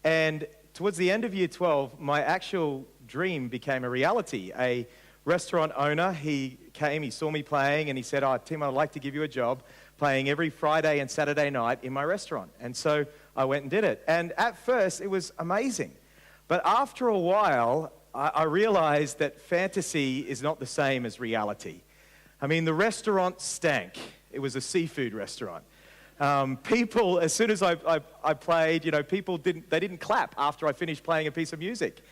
And towards the end of year 12, my actual dream became a reality. A restaurant owner, he came, he saw me playing, and he said, Tim, I'd like to give you a job playing every Friday and Saturday night in my restaurant. And so I went and did it. And at first, it was amazing. But after a while, I realized that fantasy is not the same as reality. I mean, the restaurant stank. It was a seafood restaurant. People, as soon as I played, people didn't clap after I finished playing a piece of music.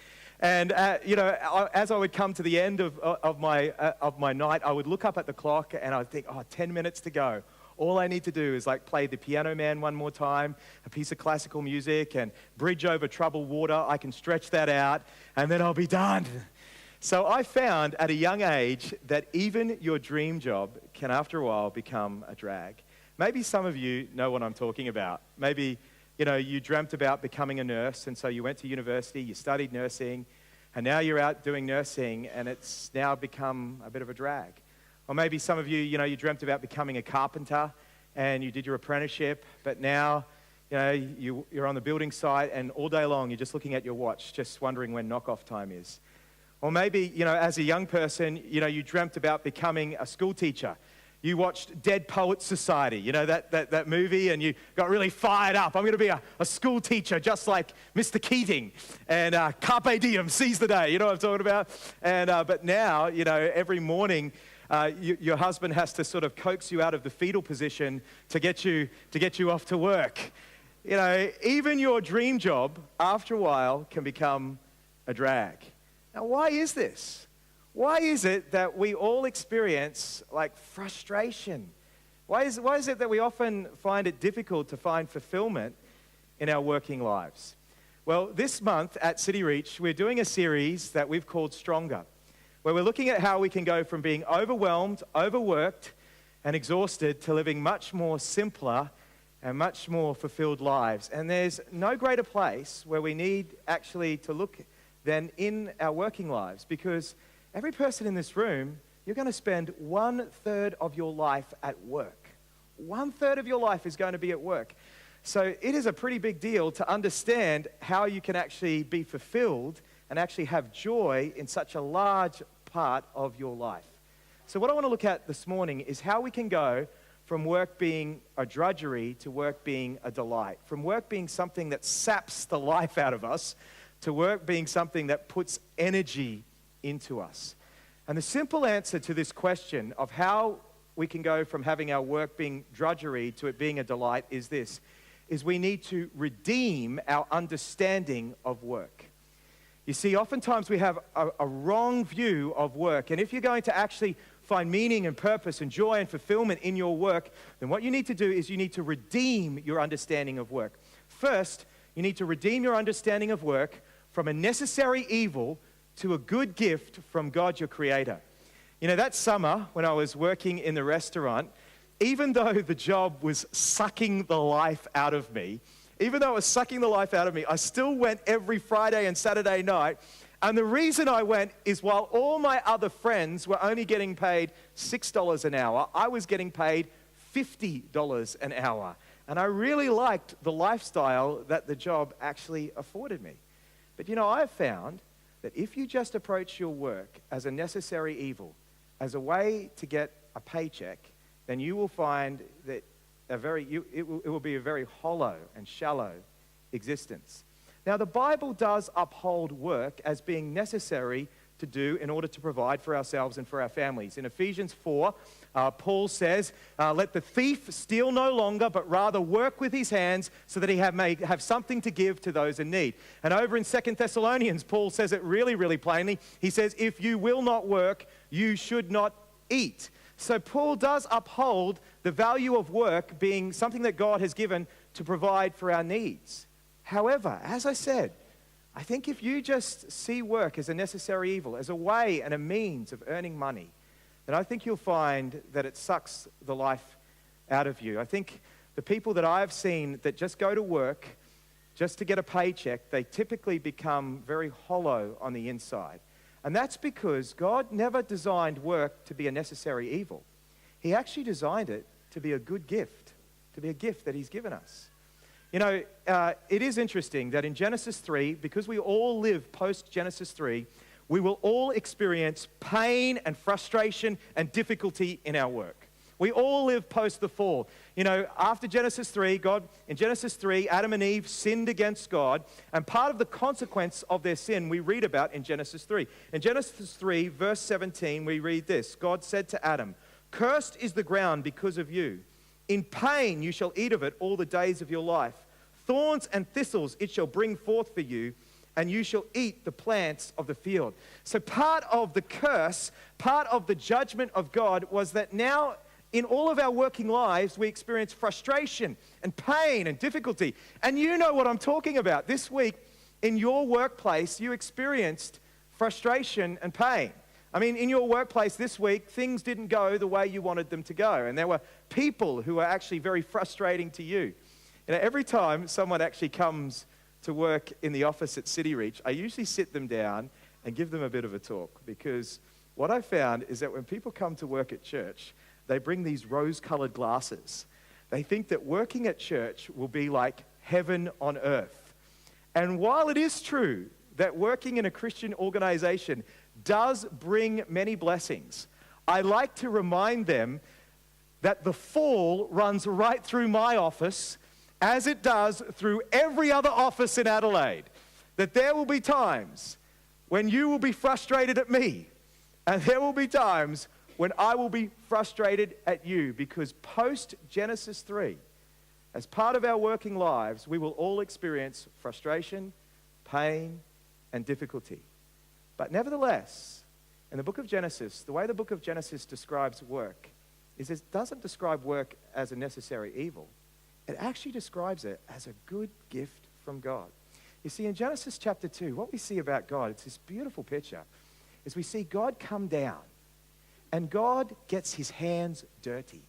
And, as I would come to the end of my night, I would look up at the clock and I'd think, 10 minutes to go. All I need to do is play The Piano Man one more time, a piece of classical music, and Bridge Over Troubled Water. I can stretch that out, and then I'll be done. So I found at a young age that even your dream job can, after a while, become a drag. Maybe some of you know what I'm talking about. Maybe, you dreamt about becoming a nurse, and so you went to university, you studied nursing, and now you're out doing nursing, and it's now become a bit of a drag. Or maybe some of you, you dreamt about becoming a carpenter, and you did your apprenticeship, but now, you're on the building site, and all day long, you're just looking at your watch, just wondering when knock-off time is. Or maybe, as a young person, you dreamt about becoming a school teacher. You watched Dead Poets Society, that movie, and you got really fired up. I'm going to be a school teacher just like Mr. Keating. And carpe diem, seize the day, you know what I'm talking about? And but now, every morning, your husband has to sort of coax you out of the fetal position to get you off to work. Even your dream job, after a while, can become a drag. Now, why is this? Why is it that we all experience frustration? Why is it that we often find it difficult to find fulfillment in our working lives? Well, this month at City Reach, we're doing a series that we've called Stronger, where we're looking at how we can go from being overwhelmed, overworked, and exhausted to living much more simpler and much more fulfilled lives. And there's no greater place where we need actually to look than in our working lives, because every person in this room, you're going to spend 1/3 of your life at work. 1/3 of your life is going to be at work. So it is a pretty big deal to understand how you can actually be fulfilled and actually have joy in such a large part of your life. So what I want to look at this morning is how we can go from work being a drudgery to work being a delight, from work being something that saps the life out of us to work being something that puts energy into us. And the simple answer to this question of how we can go from having our work being drudgery to it being a delight is this, is we need to redeem our understanding of work. You see, oftentimes we have a wrong view of work, and if you're going to actually find meaning and purpose and joy and fulfillment in your work, then what you need to do is you need to redeem your understanding of work. First, you need to redeem your understanding of work from a necessary evil to a good gift from God, your creator. That summer when I was working in the restaurant, even though the job was sucking the life out of me, I still went every Friday and Saturday night. And the reason I went is while all my other friends were only getting paid $6 an hour, I was getting paid $50 an hour. And I really liked the lifestyle that the job actually afforded me. But I have found that if you just approach your work as a necessary evil, as a way to get a paycheck, then you will find that it will be a very hollow and shallow existence. Now, the Bible does uphold work as being necessary to do in order to provide for ourselves and for our families. In Ephesians 4, Paul says, let the thief steal no longer, but rather work with his hands so that he may have something to give to those in need. And over in 2 Thessalonians, Paul says it really, really plainly. He says, if you will not work, you should not eat. So Paul does uphold the value of work being something that God has given to provide for our needs. However, as I said, I think if you just see work as a necessary evil, as a way and a means of earning money, then I think you'll find that it sucks the life out of you. I think the people that I've seen that just go to work just to get a paycheck, they typically become very hollow on the inside. And that's because God never designed work to be a necessary evil. He actually designed it to be a good gift, to be a gift that he's given us. It is interesting that in Genesis 3, because we all live post-Genesis 3, we will all experience pain and frustration and difficulty in our work. We all live post the fall. After Genesis 3, in Genesis 3, Adam and Eve sinned against God, and part of the consequence of their sin we read about in Genesis 3. In Genesis 3, verse 17, we read this. God said to Adam, "Cursed is the ground because of you. In pain you shall eat of it all the days of your life. Thorns and thistles it shall bring forth for you, and you shall eat the plants of the field." So part of the curse, part of the judgment of God was that now in all of our working lives, we experience frustration and pain and difficulty. And you know what I'm talking about. This week, in your workplace, you experienced frustration and pain. I mean, in your workplace this week, things didn't go the way you wanted them to go. And there were people who were actually very frustrating to you. Every time someone actually comes to work in the office at City Reach, I usually sit them down and give them a bit of a talk. Because what I found is that when people come to work at church, they bring these rose-colored glasses. They think that working at church will be like heaven on earth. And while it is true that working in a Christian organization does bring many blessings, I like to remind them that the fall runs right through my office, as it does through every other office in Adelaide. That there will be times when you will be frustrated at me, and there will be times when I will be frustrated at you, because post-Genesis 3, as part of our working lives, we will all experience frustration, pain, and difficulty. But nevertheless, in the book of Genesis, the way the book of Genesis describes work is it doesn't describe work as a necessary evil. It actually describes it as a good gift from God. You see, in Genesis chapter 2, what we see about God, it's this beautiful picture, is we see God come down. And God gets his hands dirty.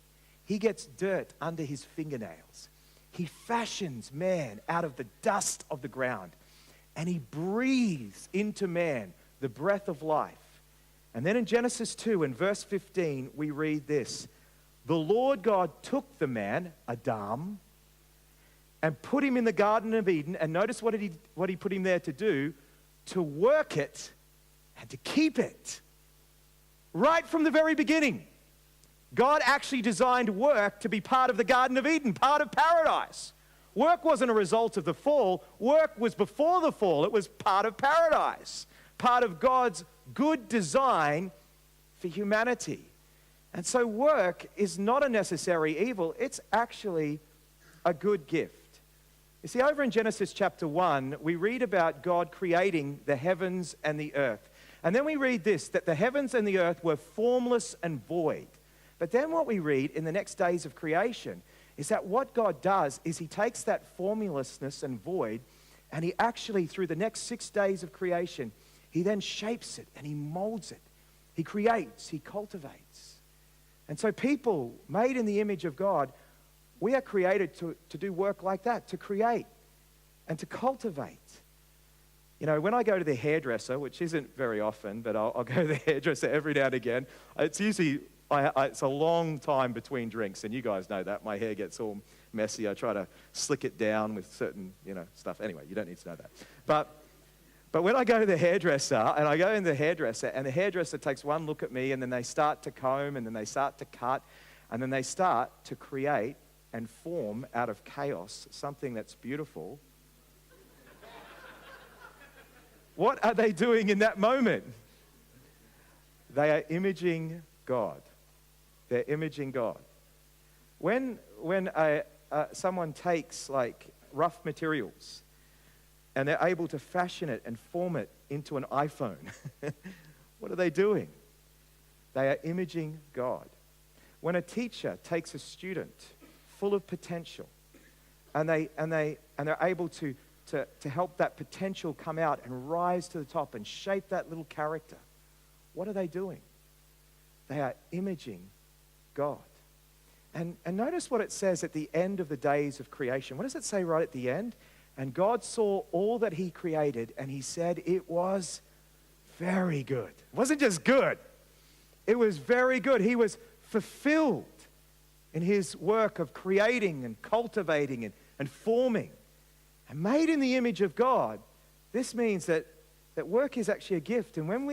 He gets dirt under his fingernails. He fashions man out of the dust of the ground. And he breathes into man the breath of life. And then in Genesis 2, in verse 15, we read this. The Lord God took the man, Adam, and put him in the Garden of Eden. And notice what he put him there to do? To work it and to keep it. Right from the very beginning, God actually designed work to be part of the Garden of Eden, part of paradise. Work wasn't a result of the fall. Work was before the fall. It was part of paradise, part of God's good design for humanity. And so work is not a necessary evil. It's actually a good gift. You see, over in Genesis chapter 1, we read about God creating the heavens and the earth. And then we read this, that the heavens and the earth were formless and void. But then what we read in the next days of creation is that what God does is he takes that formlessness and void, and he actually, through the next 6 days of creation, he then shapes it and he molds it. He creates, he cultivates. And so people made in the image of God, we are created to do work like that, to create and to cultivate. When I go to the hairdresser, which isn't very often, but I'll go to the hairdresser every now and again, it's usually, it's a long time between drinks, and you guys know that. My hair gets all messy. I try to slick it down with certain, stuff. Anyway, you don't need to know that. But when I go to the hairdresser, and I go in the hairdresser, and the hairdresser takes one look at me, and then they start to comb, and then they start to cut, and then they start to create and form out of chaos something that's beautiful. What are they doing in that moment? They are imaging God. They're imaging God. When someone takes like rough materials and they're able to fashion it and form it into an iPhone, what are they doing? They are imaging God. When a teacher takes a student full of potential and they're able to help that potential come out and rise to the top and shape that little character, what are they doing? They are imaging God. And notice what it says at the end of the days of creation. What does it say right at the end? And God saw all that he created, and he said it was very good. It wasn't just good. It was very good. He was fulfilled in his work of creating and cultivating and and forming and made in the image of God, this means that work is actually a gift. And when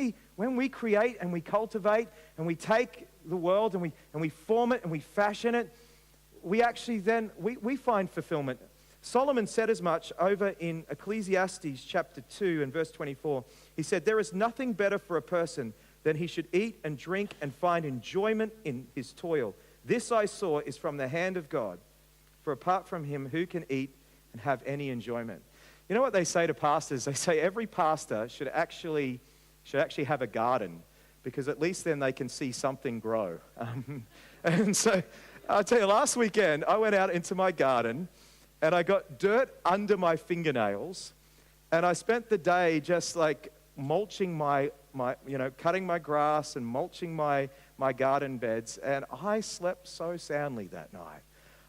we create and we cultivate and we take the world and we form it and we fashion it, we actually then, we find fulfillment. Solomon said as much over in Ecclesiastes chapter 2 and verse 24. He said, "There is nothing better for a person than he should eat and drink and find enjoyment in his toil. This I saw is from the hand of God. For apart from him, who can eat and have any enjoyment?" You know what they say to pastors? They say every pastor should actually have a garden, because at least then they can see something grow. And so I'll tell you, last weekend I went out into my garden and I got dirt under my fingernails, and I spent the day just like mulching my cutting my grass and mulching my garden beds, and I slept so soundly that night.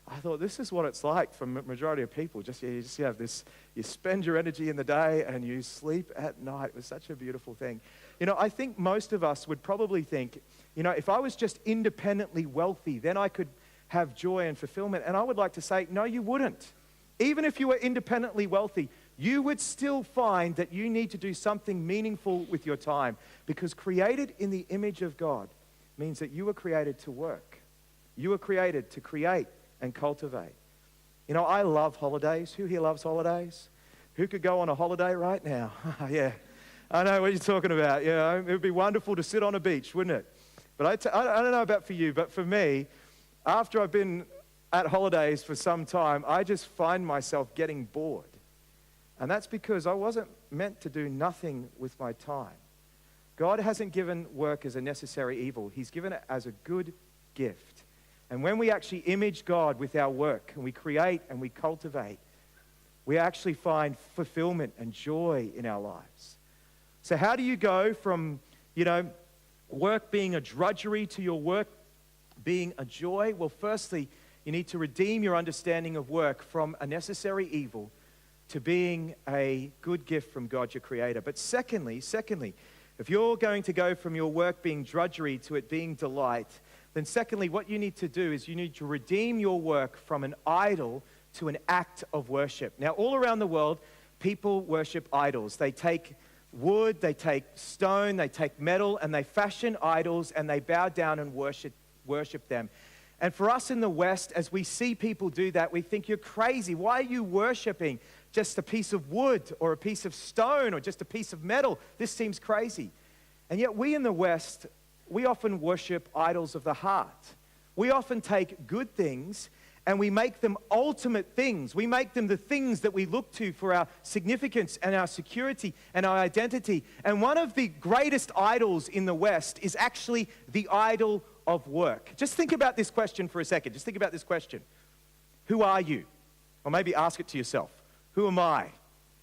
I thought, this is what it's like for the majority of people. You have this, you spend your energy in the day and you sleep at night. It was such a beautiful thing. I think most of us would probably think, if I was just independently wealthy, then I could have joy and fulfillment. And I would like to say, no, you wouldn't. Even if you were independently wealthy, you would still find that you need to do something meaningful with your time, because created in the image of God means that you were created to work. You were created to create and cultivate. I love holidays. Who here loves holidays? Who could go on a holiday right now? Yeah, I know what you're talking about. It would be wonderful to sit on a beach, wouldn't it? But I don't know about for you, but for me, after I've been at holidays for some time, I just find myself getting bored. And that's because I wasn't meant to do nothing with my time. God hasn't given work as a necessary evil. He's given it as a good gift. And when we actually image God with our work, and we create and we cultivate, we actually find fulfillment and joy in our lives. So how do you go from, work being a drudgery to your work being a joy? Well, firstly, you need to redeem your understanding of work from a necessary evil to being a good gift from God, your Creator. But secondly, if you're going to go from your work being drudgery to it being delight, then secondly, what you need to do is you need to redeem your work from an idol to an act of worship. Now, all around the world, people worship idols. They take wood, they take stone, they take metal, and they fashion idols, and they bow down and worship them. And for us in the West, as we see people do that, we think, you're crazy. Why are you worshiping just a piece of wood or a piece of stone or just a piece of metal? This seems crazy. And yet we in the West, we often worship idols of the heart. We often take good things and we make them ultimate things. We make them the things that we look to for our significance and our security and our identity. And one of the greatest idols in the West is actually the idol of work. Just think about this question for a second. Just think about this question. Who are you? Or maybe ask it to yourself. Who am I?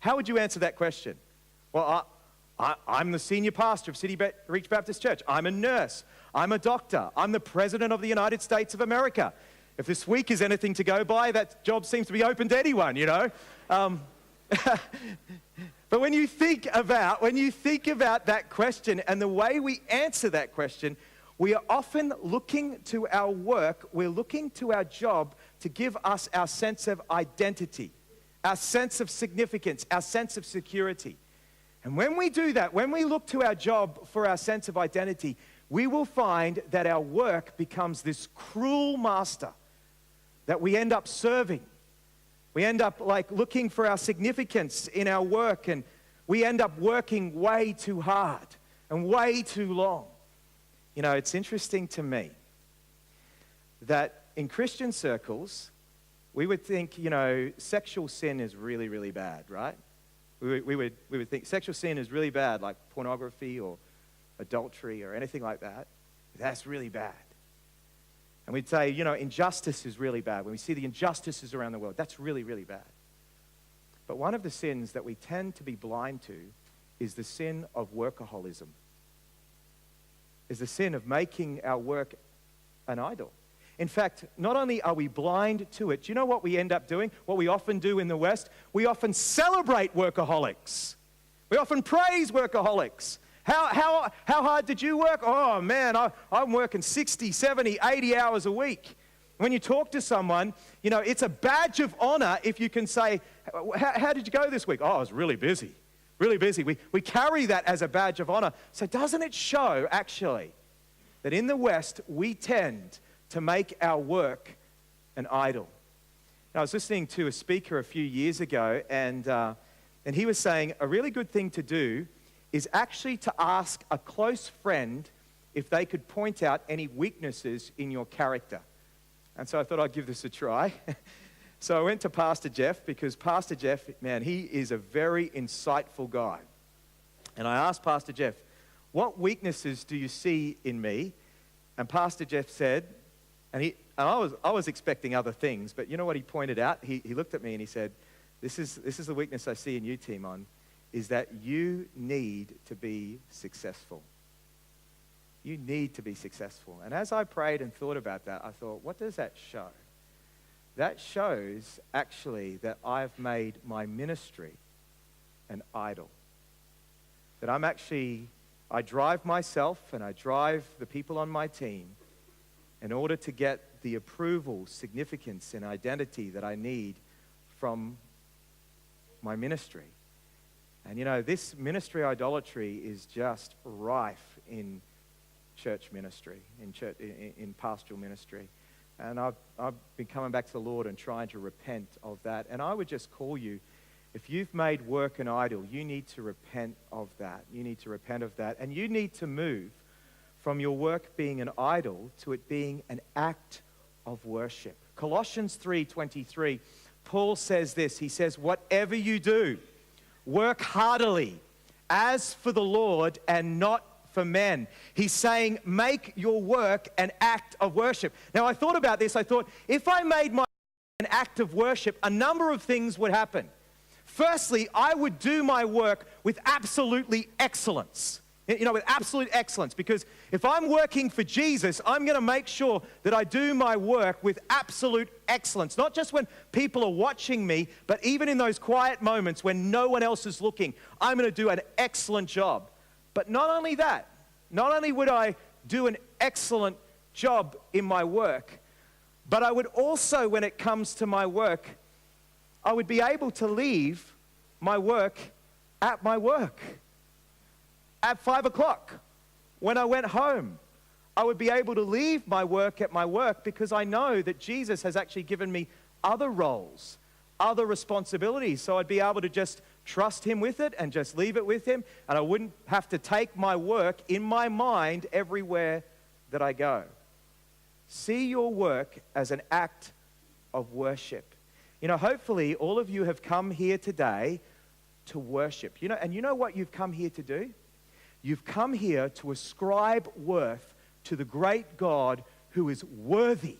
How would you answer that question? Well, I'm the senior pastor of City Reach Baptist Church. I'm a nurse. I'm a doctor. I'm the president of the United States of America. If this week is anything to go by, that job seems to be open to anyone, But when you think about that question and the way we answer that question, we are often looking to our work, we're looking to our job to give us our sense of identity, our sense of significance, our sense of security. And when we do that, when we look to our job for our sense of identity, we will find that our work becomes this cruel master that we end up serving. We end up looking for our significance in our work, and we end up working way too hard and way too long. It's interesting to me that in Christian circles, we would think, sexual sin is really, really bad, right? We would think sexual sin is really bad, like pornography or adultery or anything like that. That's really bad. And we'd say, injustice is really bad. When we see the injustices around the world, that's really, really bad. But one of the sins that we tend to be blind to is the sin of workaholism, is the sin of making our work an idol. In fact, not only are we blind to it, do you know what we end up doing? What we often do in the West? We often celebrate workaholics. We often praise workaholics. How hard did you work? Oh man, I'm working 60, 70, 80 hours a week. When you talk to someone, you know, it's a badge of honor if you can say, how did you go this week? Oh, I was really busy, really busy. We carry that as a badge of honor. So doesn't it show, actually, that in the West, we tend to make our work an idol? I was listening to a speaker a few years ago, and he was saying a really good thing to do is actually to ask a close friend if they could point out any weaknesses in your character. And so I thought I'd give this a try. So I went to Pastor Jeff, because Pastor Jeff, man, he is a very insightful guy. And I asked Pastor Jeff, what weaknesses do you see in me? And Pastor Jeff said, and I was expecting other things, but you know what he pointed out? He looked at me and he said, this is the weakness I see in you, Timon, is that you need to be successful. You need to be successful. And as I prayed and thought about that, I thought, what does that show? That shows actually that I've made my ministry an idol. That I drive myself and I drive the people on my team in order to get the approval, significance, and identity that I need from my ministry. And you know, this ministry idolatry is just rife in church ministry, in pastoral ministry. And I've been coming back to the Lord and trying to repent of that. And I would just call you, if you've made work an idol, you need to repent of that. You need to repent of that. And you need to move from your work being an idol to it being an act of worship. Colossians 3:23, Paul says this. He says, whatever you do, work heartily as for the Lord and not for men. He's saying, make your work an act of worship. Now, I thought about this. I thought, if I made my an act of worship, a number of things would happen. Firstly, I would do my work with absolutely excellence. You know, with absolute excellence. Because if I'm working for Jesus, I'm going to make sure that I do my work with absolute excellence. Not just when people are watching me, but even in those quiet moments when no one else is looking, I'm going to do an excellent job. But not only that, not only would I do an excellent job in my work, but I would also, when it comes to my work, I would be able to leave my work at my work. At 5 o'clock, when I went home, I would be able to leave my work at my work because I know that Jesus has actually given me other roles, other responsibilities. So I'd be able to just trust him with it and just leave it with him. And I wouldn't have to take my work in my mind everywhere that I go. See your work as an act of worship. You know, hopefully all of you have come here today to worship. You know, and you know what you've come here to do? You've come here to ascribe worth to the great God who is worthy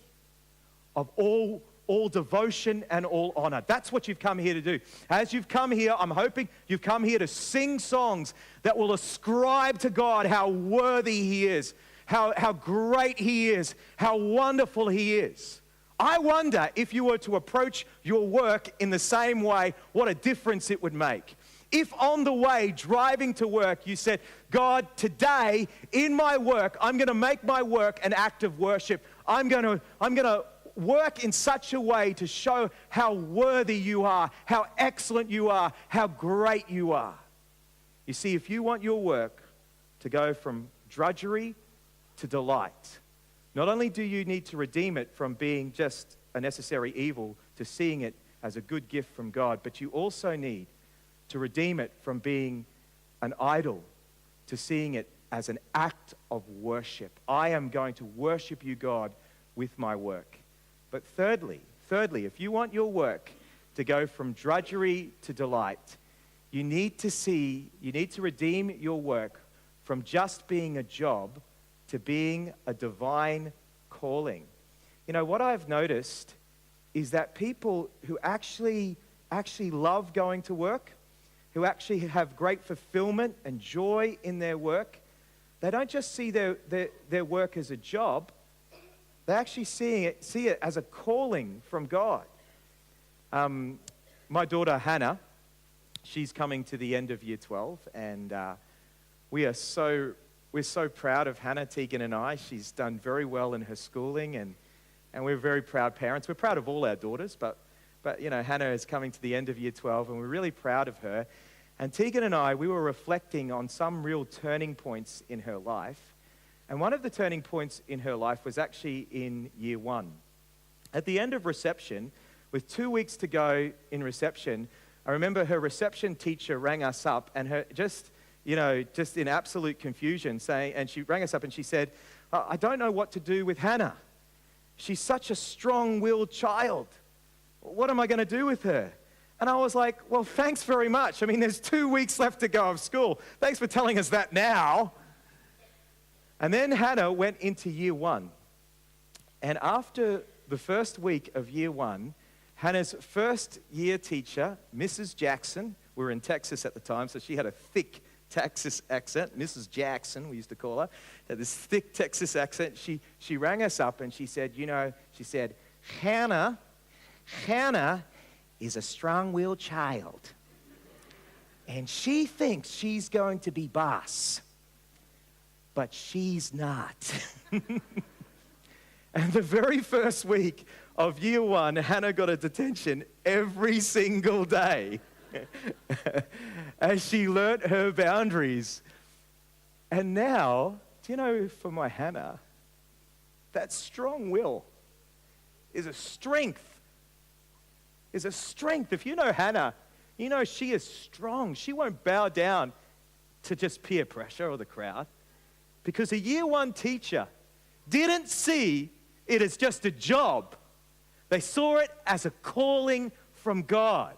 of all devotion and all honor. That's what you've come here to do. As you've come here, I'm hoping you've come here to sing songs that will ascribe to God how worthy he is, how great he is, how wonderful he is. I wonder if you were to approach your work in the same way, what a difference it would make. If on the way driving to work you said, God, today in my work, I'm going to make my work an act of worship. I'm going to work in such a way to show how worthy you are, how excellent you are, how great you are. You see, if you want your work to go from drudgery to delight, not only do you need to redeem it from being just a necessary evil to seeing it as a good gift from God, but you also need to redeem it from being an idol to seeing it as an act of worship. I am going to worship you, God, with my work. But thirdly, if you want your work to go from drudgery to delight, you need to redeem your work from just being a job to being a divine calling. You know, what I've noticed is that people who actually love going to work, who actually have great fulfillment and joy in their work, they don't just see their work as a job, they actually see it as a calling from God. My daughter Hannah, she's coming to the end of year 12, and we're so proud of Hannah, Tegan and I. She's done very well in her schooling, and And we're very proud parents. We're proud of all our daughters, but Hannah is coming to the end of year 12, and we're really proud of her. And Tegan and I, we were reflecting on some real turning points in her life. And one of the turning points in her life was actually in year 1. At the end of reception, with 2 weeks to go in reception, I remember her reception teacher rang us up, and her just in absolute confusion, and she rang us up and she said, I don't know what to do with Hannah. She's such a strong-willed child. What am I going to do with her? And I was like, well, thanks very much. I mean, there's 2 weeks left to go of school. Thanks for telling us that now. And then Hannah went into year 1. And after the first week of year 1, Hannah's first year teacher, Mrs. Jackson, we were in Texas at the time, so she had a thick Texas accent. Mrs. Jackson, we used to call her, had this thick Texas accent. She rang us up and she said, Hannah is a strong-willed child. And she thinks she's going to be boss. But she's not. And the very first week of year 1, Hannah got a detention every single day as she learnt her boundaries. And now, do you know, for my Hannah, that strong will is a strength. If you know Hannah, you know she is strong. She won't bow down to just peer pressure or the crowd, because a year 1 teacher didn't see it as just a job. They saw it as a calling from God.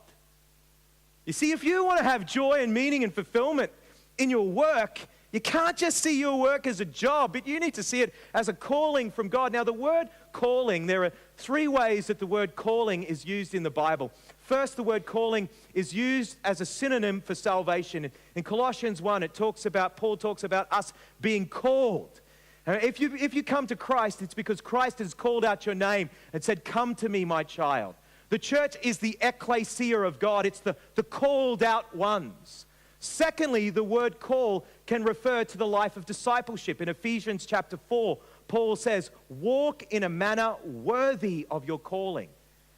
You see, if you want to have joy and meaning and fulfillment in your work, you can't just see your work as a job, but you need to see it as a calling from God. Now, the word calling, there are 3 ways that the word calling is used in the Bible. First, the word calling is used as a synonym for salvation. In Colossians 1, Paul talks about us being called. If you come to Christ, it's because Christ has called out your name and said, come to me, my child. The church is the ecclesia of God. It's the called out ones. Secondly, the word call can refer to the life of discipleship. In Ephesians chapter 4, Paul says, walk in a manner worthy of your calling.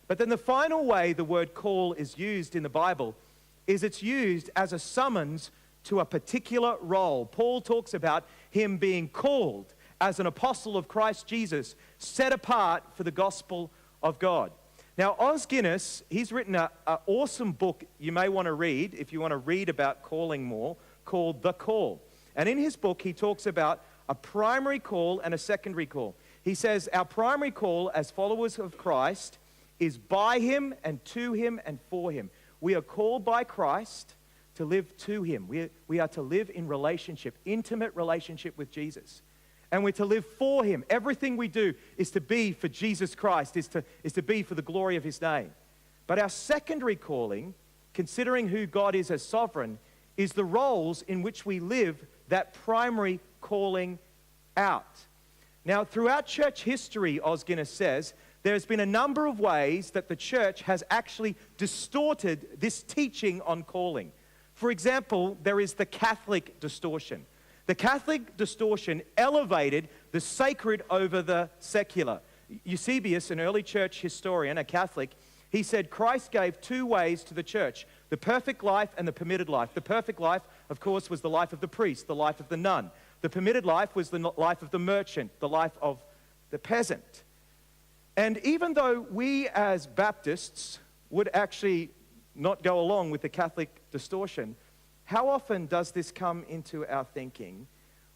But then the final way the word call is used in the Bible is it's used as a summons to a particular role. Paul talks about him being called as an apostle of Christ Jesus, set apart for the gospel of God. Now, Os Guinness, he's written an awesome book you may want to read if you want to read about calling more, called The Call. And in his book, he talks about a primary call and a secondary call. He says our primary call as followers of Christ is by him and to him and for him. We are called by Christ to live to him. We are to live in relationship, intimate relationship with Jesus. And we're to live for him. Everything we do is to be for Jesus Christ, is to be for the glory of his name. But our secondary calling, considering who God is as sovereign, is the roles in which we live that primary calling out. Now, throughout church history, Os Guinness says, there's been a number of ways that the church has actually distorted this teaching on calling. For example, there is the Catholic distortion. The Catholic distortion elevated the sacred over the secular. Eusebius, an early church historian, a Catholic, he said Christ gave 2 ways to the church, the perfect life and the permitted life. The perfect life, of course, was the life of the priest, the life of the nun. The permitted life was the life of the merchant, the life of the peasant. And even though we as Baptists would actually not go along with the Catholic distortion, how often does this come into our thinking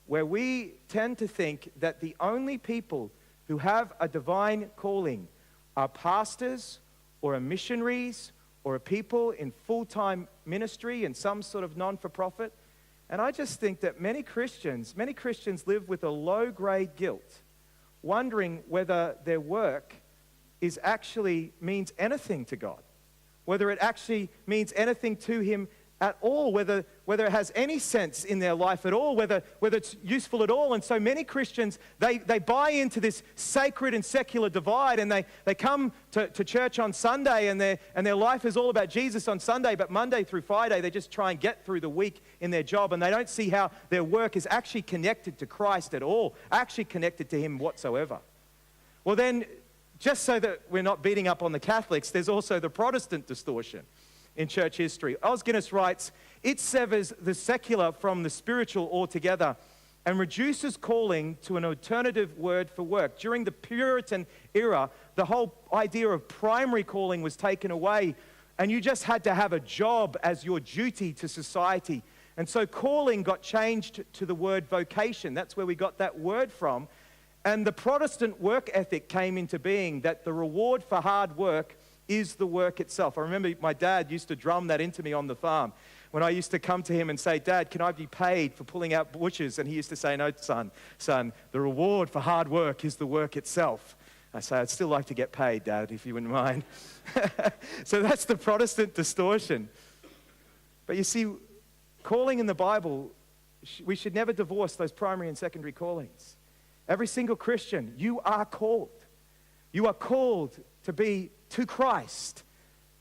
where we tend to think that the only people who have a divine calling are pastors or are missionaries or are people in full-time ministry and some sort of non-for-profit? And I just think that many Christians live with a low-grade guilt, wondering whether their work is actually means anything to God, whether it actually means anything to him at all, whether it has any sense in their life at all, whether it's useful at all. And so many Christians, they buy into this sacred and secular divide, and they come to church on Sunday, and their life is all about Jesus on Sunday, but Monday through Friday, they just try and get through the week in their job, and they don't see how their work is actually connected to Christ at all, actually connected to him whatsoever. Well then, just so that we're not beating up on the Catholics, there's also the Protestant distortion in church history. Os Guinness writes, it severs the secular from the spiritual altogether and reduces calling to an alternative word for work. During the Puritan era, the whole idea of primary calling was taken away, and you just had to have a job as your duty to society. And so calling got changed to the word vocation. That's where we got that word from. And the Protestant work ethic came into being, that the reward for hard work is the work itself. I remember my dad used to drum that into me on the farm. When I used to come to him and say, Dad, can I be paid for pulling out bushes? And he used to say, no, son, the reward for hard work is the work itself. I say, I'd still like to get paid, Dad, if you wouldn't mind. So that's the Protestant distortion. But you see, calling in the Bible, we should never divorce those primary and secondary callings. Every single Christian, you are called. You are called to be to Christ,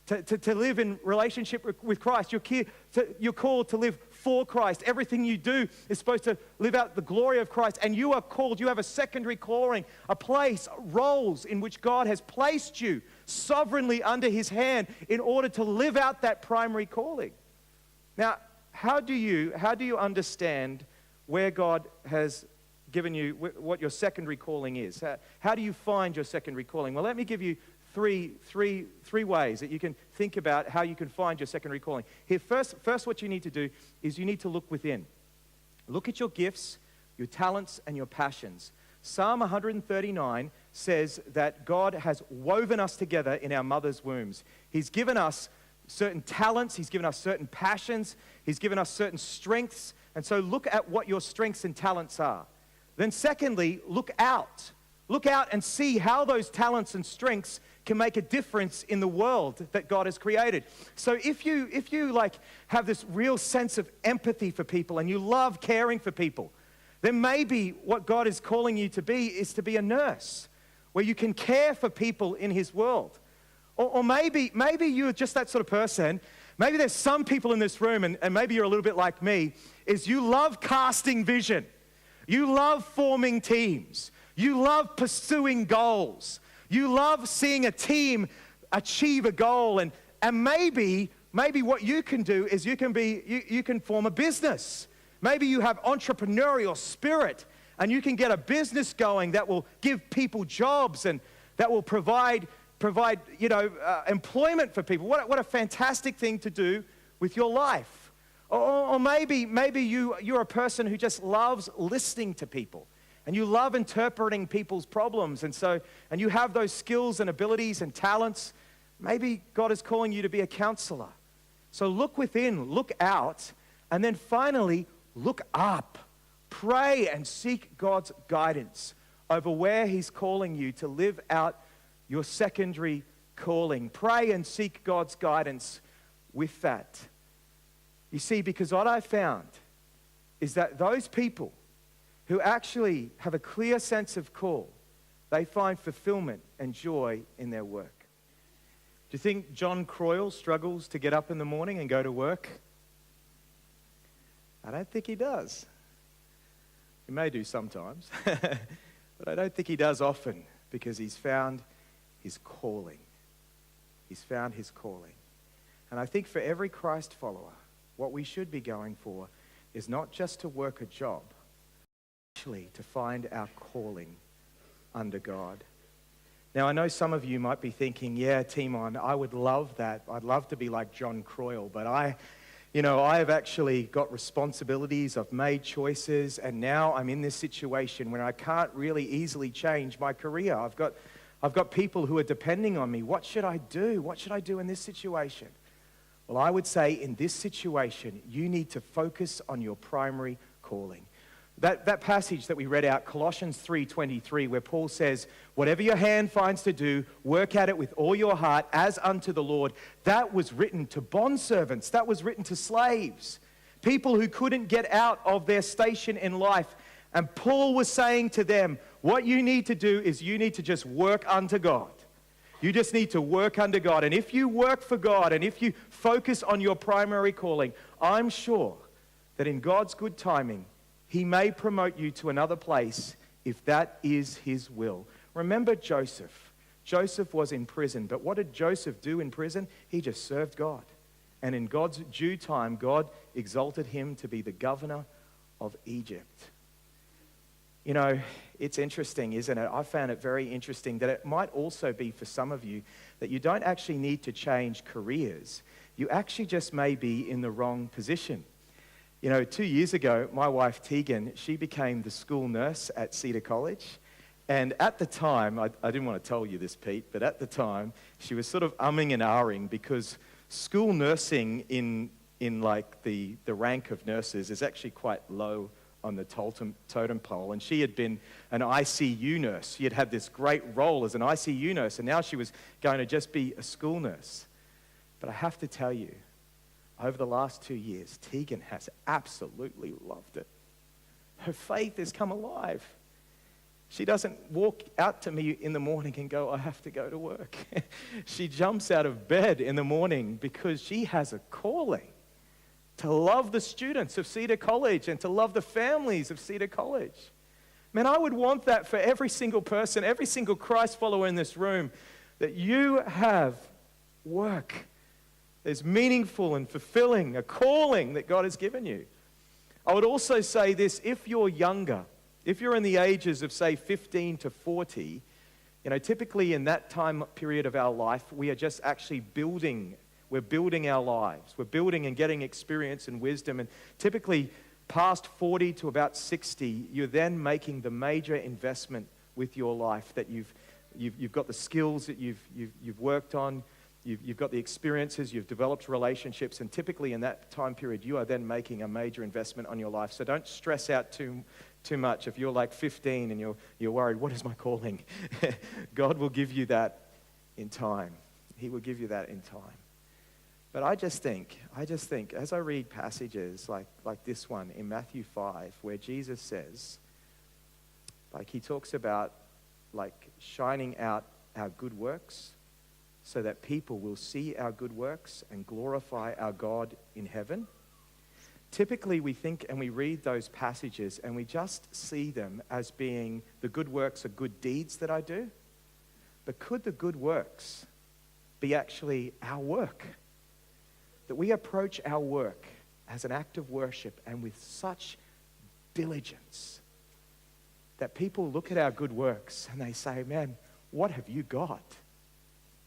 to live in relationship with Christ. You're called to live for Christ. Everything you do is supposed to live out the glory of Christ. And you are called, you have a secondary calling, a place, roles in which God has placed you sovereignly under his hand in order to live out that primary calling. Now, how do you understand where God has given you, what your secondary calling is? How do you find your secondary calling? Well, let me give you three ways that you can think about how you can find your secondary calling. Here, first what you need to do is you need to look within. Look at your gifts, your talents, and your passions. Psalm 139 says that God has woven us together in our mother's wombs. He's given us certain talents, he's given us certain passions, he's given us certain strengths, and so look at what your strengths and talents are. Then secondly, look out. Look out and see how those talents and strengths can make a difference in the world that God has created. So if you like have this real sense of empathy for people and you love caring for people, then maybe what God is calling you to be is to be a nurse, where you can care for people in his world. Or maybe you're just that sort of person. Maybe there's some people in this room, and maybe you're a little bit like me, is you love casting vision. You love forming teams. You love pursuing goals. You love seeing a team achieve a goal. And maybe what you can do is you can form a business. Maybe you have entrepreneurial spirit and you can get a business going that will give people jobs and that will provide employment for people. What a fantastic thing to do with your life. Or maybe you're a person who just loves listening to people. And you love interpreting people's problems. And you have those skills and abilities and talents. Maybe God is calling you to be a counselor. So look within, look out, and then finally, look up. Pray and seek God's guidance over where he's calling you to live out your secondary calling. Pray and seek God's guidance with that. You see, because what I found is that those people who actually have a clear sense of call, they find fulfillment and joy in their work. Do you think John Croyle struggles to get up in the morning and go to work? I don't think he does. He may do sometimes, but I don't think he does often, because he's found his calling. He's found his calling. And I think for every Christ follower, what we should be going for is not just to work a job, actually to find our calling under God. Now, I know some of you might be thinking, yeah, Timon, I would love that. I'd love to be like John Croyle, but I have actually got responsibilities. I've made choices, and now I'm in this situation where I can't really easily change my career. I've got people who are depending on me. What should I do? What should I do in this situation? Well, I would say in this situation, you need to focus on your primary calling. That passage that we read out, Colossians 3:23, where Paul says, whatever your hand finds to do, work at it with all your heart as unto the Lord. That was written to bondservants. That was written to slaves, people who couldn't get out of their station in life. And Paul was saying to them, what you need to do is you need to just work unto God. You just need to work under God. And if you work for God and if you focus on your primary calling, I'm sure that in God's good timing, he may promote you to another place if that is his will. Remember Joseph. Joseph was in prison, but what did Joseph do in prison? He just served God. And in God's due time, God exalted him to be the governor of Egypt. You know, it's interesting, isn't it? I found it very interesting that it might also be for some of you that you don't actually need to change careers. You actually just may be in the wrong position. You know, 2 years ago, my wife Tegan, she became the school nurse at Cedar College. And at the time, I didn't want to tell you this, Pete, but at the time, she was sort of umming and ahhing because school nursing in like the rank of nurses is actually quite low on the totem pole. And she had been an ICU nurse. She had had this great role as an ICU nurse, and now she was going to just be a school nurse. But I have to tell you, over the last 2 years, Tegan has absolutely loved it. Her faith has come alive. She doesn't walk out to me in the morning and go, I have to go to work. She jumps out of bed in the morning because she has a calling to love the students of Cedar College and to love the families of Cedar College. Man, I would want that for every single person, every single Christ follower in this room, that you have work that's meaningful and fulfilling, a calling that God has given you. I would also say this, if you're younger, if you're in the ages of, say, 15 to 40, you know, typically in that time period of our life, we are just actually building. We're building our lives. We're building and getting experience and wisdom. And typically, past 40 to about 60, you're then making the major investment with your life that you've got the skills that you've worked on. You've got the experiences, you've developed relationships, and typically in that time period, you are then making a major investment on your life. So don't stress out too much. If you're like 15 and you're worried, what is my calling? God will give you that in time. He will give you that in time. But I just think, as I read passages like this one in Matthew 5, where Jesus says, like he talks about like shining out our good works, so that people will see our good works and glorify our God in heaven. Typically, we think and we read those passages and we just see them as being the good works are good deeds that I do. But could the good works be actually our work? That we approach our work as an act of worship and with such diligence that people look at our good works and they say, man, what have you got?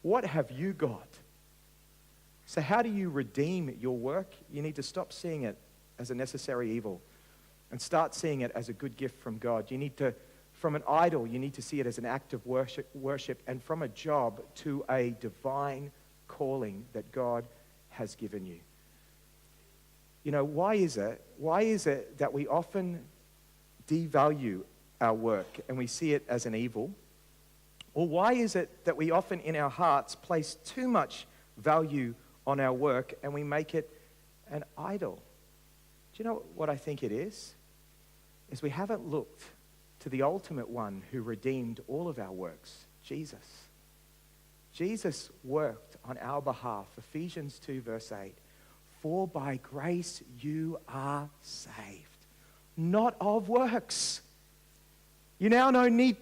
What have you got? So how do you redeem your work? You need to stop seeing it as a necessary evil and start seeing it as a good gift from God. You need to, from an idol, you need to see it as an act of worship, and from a job to a divine calling that God has given you. You know, why is it that we often devalue our work and we see it as an evil? Or why is it that we often in our hearts place too much value on our work and we make it an idol? Do you know what I think it is? Is we haven't looked to the ultimate one who redeemed all of our works, Jesus. Jesus worked on our behalf. Ephesians 2 verse 8. For by grace you are saved, not of works. You now no need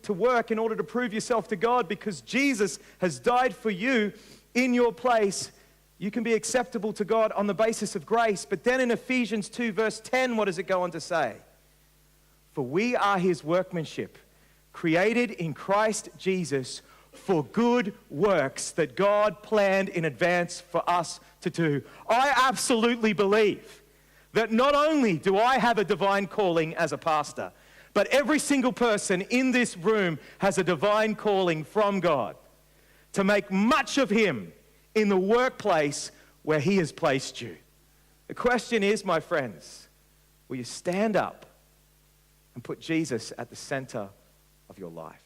to work in order to prove yourself to God because Jesus has died for you in your place. You can be acceptable to God on the basis of grace. But then in Ephesians 2 verse 10, what does it go on to say? For we are his workmanship, created in Christ Jesus for good works that God planned in advance for us to do. I absolutely believe that not only do I have a divine calling as a pastor, but every single person in this room has a divine calling from God to make much of him in the workplace where he has placed you. The question is, my friends, will you stand up and put Jesus at the center of your life?